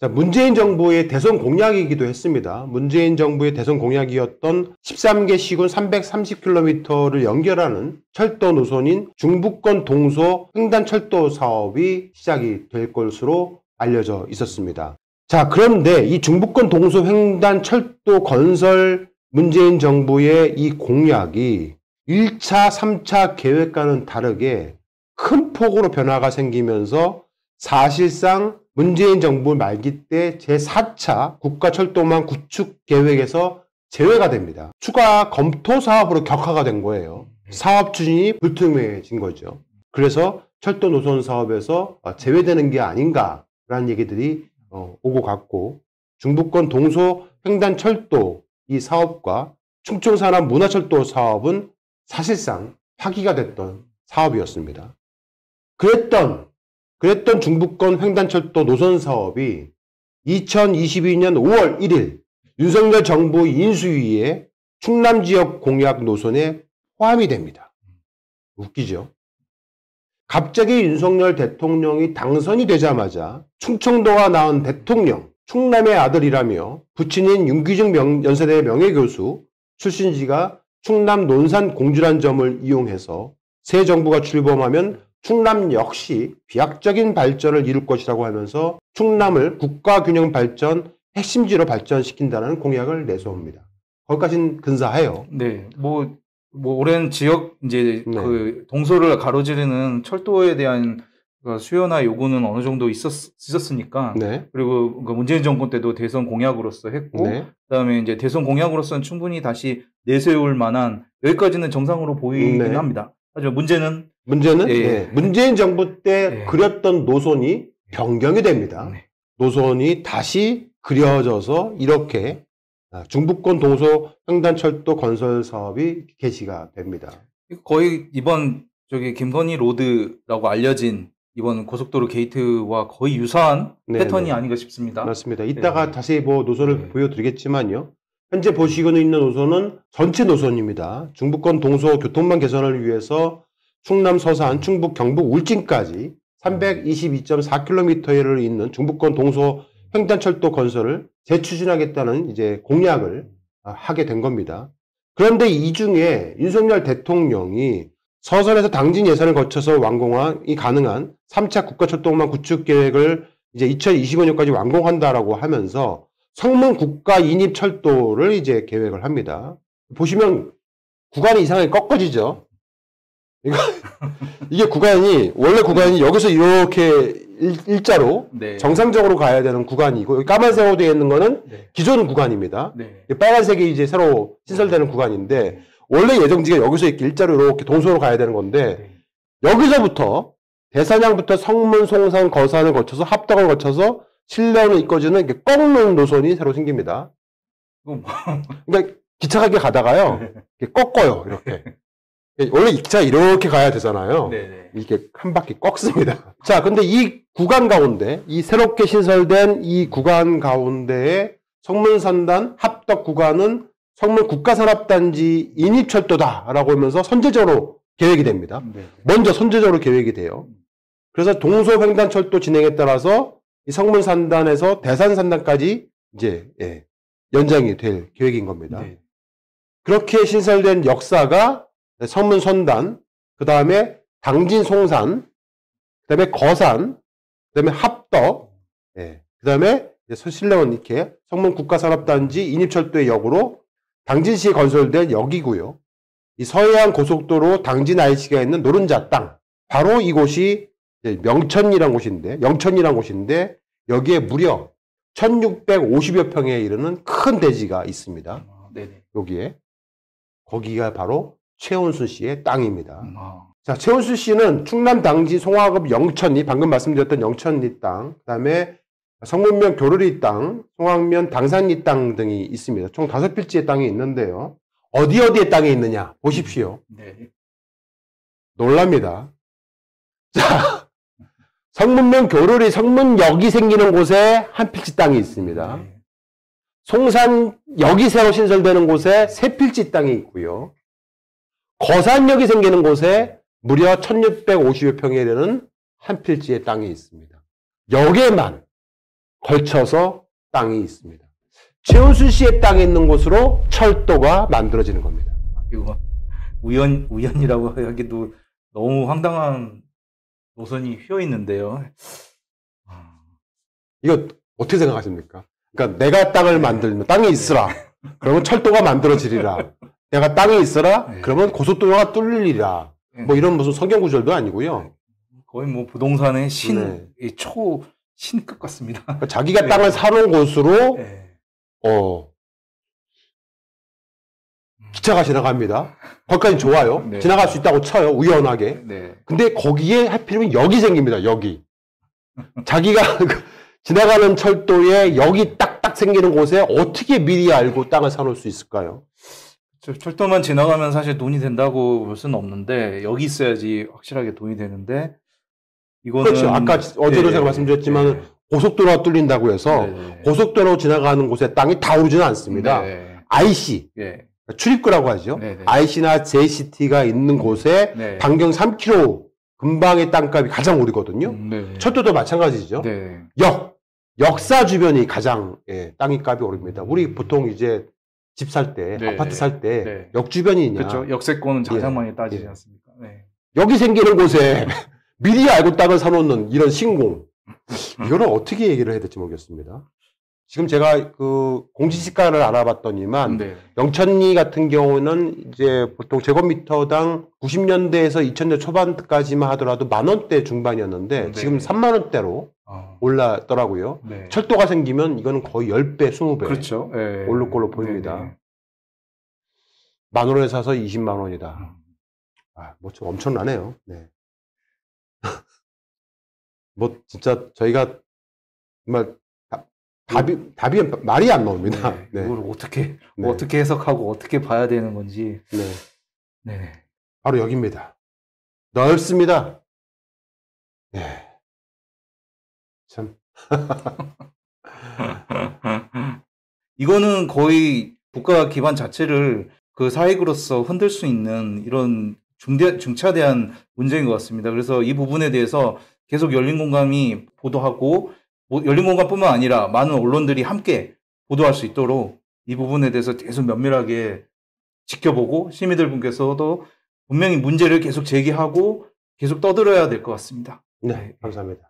자, 문재인 정부의 대선 공약이기도 했습니다. 문재인 정부의 대선 공약이었던 13개 시군 330km를 연결하는 철도 노선인 중부권 동서 횡단철도 사업이 시작이 될 것으로 알려져 있었습니다. 자, 그런데 이 중부권 동서 횡단철도 건설 문재인 정부의 이 공약이 1차, 3차 계획과는 다르게 큰 폭으로 변화가 생기면서 사실상 문재인 정부 말기 때 제4차 국가철도망 구축 계획에서 제외가 됩니다. 추가 검토 사업으로 격화가 된 거예요. 사업 추진이 불투명해진 거죠. 그래서 철도 노선 사업에서 제외되는 게 아닌가라는 얘기들이 오고 갔고, 중부권 동서 횡단철도 이 사업과 충청산업 문화철도 사업은 사실상 파기가 됐던 사업이었습니다. 그랬던 중부권 횡단철도 노선 사업이 2022년 5월 1일 윤석열 정부 인수위의 충남 지역 공약 노선에 포함이 됩니다. 웃기죠? 갑자기 윤석열 대통령이 당선이 되자마자 충청도가 낳은 대통령, 충남의 아들이라며 부친인 윤기중 연세대 명예교수 출신지가 충남 논산 공주란 점을 이용해서 새 정부가 출범하면 충남 역시 비약적인 발전을 이룰 것이라고 하면서 충남을 국가균형 발전 핵심지로 발전시킨다는 공약을 내세웁니다. 거기까지는 근사해요. 네, 뭐 오랜 지역 이제 네. 그 동서를 가로지르는 철도에 대한 수요나 요구는 어느 정도 있었으니까. 네. 그리고 문재인 정권 때도 대선 공약으로서 했고, 네. 그다음에 이제 대선 공약으로서는 충분히 다시 내세울 만한 여기까지는 정상으로 보이긴 네. 합니다. 하지만 문제는 예. 문재인 정부 때 그렸던 노선이 변경이 됩니다. 노선이 다시 그려져서 이렇게 중부권 동서 횡단철도 건설 사업이 개시가 됩니다. 거의 이번 김건희 로드라고 알려진 이번 고속도로 게이트와 거의 유사한 패턴이 아닌가 싶습니다. 맞습니다. 이따가 다시 노선을 보여드리겠지만요. 현재 보시고 있는 노선은 전체 노선입니다. 중부권 동서 교통망 개선을 위해서 충남 서산, 충북, 경북, 울진까지 322.4km를 잇는 중부권 동서 횡단철도 건설을 재추진하겠다는 이제 공약을 하게 된 겁니다. 그런데 이 중에 윤석열 대통령이 서산에서 당진 예산을 거쳐서 완공이 가능한 3차 국가철도망 구축 계획을 이제 2025년까지 완공한다라고 하면서 성문 국가 인입 철도를 이제 계획을 합니다. 보시면 구간이 이상하게 꺾어지죠. 이게 원래 구간이 여기서 이렇게 일자로 정상적으로 가야 되는 구간이고, 여기 까만색으로 되어 있는 거는 기존 구간입니다. 빨간색이 이제 새로 신설되는 구간인데, 원래 예정지가 여기서 이렇게 일자로 이렇게 동서로 가야 되는 건데, 여기서부터 대산양부터 성문, 송산, 거산을 거쳐서 합덕을 거쳐서 신라원을 이끌어주는 이렇게 꺾는 노선이 새로 생깁니다. 그러니까 기차가 이렇게 가다가요, 이렇게 꺾어요, 이렇게. 원래 기차가 이렇게 가야 되잖아요. 이렇게 한 바퀴 꺾습니다. 자, 근데 이 구간 가운데, 이 새롭게 신설된 이 구간 가운데에 성문산단 합덕 구간은 성문 국가산업단지 인입철도다라고 하면서 선제적으로 계획이 됩니다. 먼저 선제적으로 계획이 돼요. 그래서 동서횡단철도 진행에 따라서 이 성문산단에서 대산산단까지 이제 연장이 될 계획인 겁니다. 그렇게 신설된 역사가 성문선단, 그 다음에 당진송산, 그 다음에 거산, 그 다음에 합덕, 그 다음에 신라원 이렇게 성문국가산업단지 인입철도의 역으로 당진시에 건설된 역이고요. 이 서해안 고속도로 당진 IC가 있는 노른자 땅, 바로 이곳이 영천이란 곳인데 여기에 무려 1650여 평에 이르는 큰 대지가 있습니다. 여기에. 거기가 바로 최원순 씨의 땅입니다. 자, 최원순 씨는 충남 당지 송화읍 영천리, 방금 말씀드렸던 영천리 땅, 그 다음에 성문면 교르리 땅, 송악면 당산리 땅 등이 있습니다. 총 5필지의 땅이 있는데요. 어디에 땅이 있느냐 보십시오. 네. 놀랍니다. 자, 성문면 교르리 성문역이 생기는 곳에 한 필지 땅이 있습니다. 네. 송산역이 새로 신설되는 곳에 3필지 땅이 있고요. 거산역이 생기는 곳에 무려 1650여 평에 이르는 한 필지의 땅이 있습니다. 역에만 걸쳐서 땅이 있습니다. 최은순 씨의 땅이 있는 곳으로 철도가 만들어지는 겁니다. 이거 우연이라고 하기도 너무 황당한 노선이 휘어 있는데요. 이거 어떻게 생각하십니까? 그러니까 내가 땅을 만들면 땅이 있으라. 그러면 철도가 만들어지리라. 내가 땅이 있어라. 그러면 고속도로가 뚫리리라. 뭐 이런 무슨 성경 구절도 아니고요. 거의 뭐 부동산의 신급 같습니다. 그러니까 자기가 땅을 사놓은 곳으로 기차가 지나갑니다. 거기까지 좋아요. 네. 지나갈 수 있다고 쳐요. 우연하게. 네. 근데 거기에 하필이면 역이 생깁니다. 역이. 자기가 지나가는 철도에 역이 딱딱 생기는 곳에 어떻게 미리 알고 땅을 사놓을 수 있을까요? 철도만 지나가면 사실 돈이 된다고 볼 수는 없는데 여기 있어야지 확실하게 돈이 되는데 이거는 그렇죠. 아까 어제도 제가 말씀드렸지만 고속도로가 뚫린다고 해서 고속도로 지나가는 곳에 땅이 다 오르지는 않습니다. IC 출입구라고 하죠. IC나 JCT가 있는 곳에 반경 3km 근방의 땅값이 가장 오르거든요. 철도도 마찬가지죠. 역사 주변이 가장 땅이 값이 오릅니다. 우리 보통 이제 집 살 때, 아파트 살 때 역 주변이냐. 그렇죠. 역세권은 가장 많이 따지지 않습니까? 여기 생기는 곳에 미리 알고 땅을 사놓는 이런 신공. 이거는 어떻게 얘기를 해야 될지 모르겠습니다. 지금 제가 그 공시지가를 알아봤더니만 영천리 같은 경우는 이제 보통 제곱미터당 90년대에서 2000년 초반까지만 하더라도 10,000원대 중반이었는데 지금 30,000원대로 올랐더라고요. 철도가 생기면 이거는 거의 10배, 20배 그렇죠. 오를 걸로 보입니다. 10,000원에 사서 20만 원이다. 뭐 좀 엄청나네요. 뭐 진짜 저희가 정말 답이 말이 안 나옵니다. 이걸 어떻게 해석하고 어떻게 봐야 되는 건지. 바로 여기입니다. 넓습니다. 참. 이거는 거의 국가 기반 자체를 그 사익으로서 흔들 수 있는 이런 중차대한 문제인 것 같습니다. 그래서 이 부분에 대해서 계속 열린공감이 보도하고 열린공감뿐만 아니라 많은 언론들이 함께 보도할 수 있도록 이 부분에 대해서 계속 면밀하게 지켜보고 시민들 분께서도 분명히 문제를 계속 제기하고 계속 떠들어야 될 것 같습니다. 네, 감사합니다.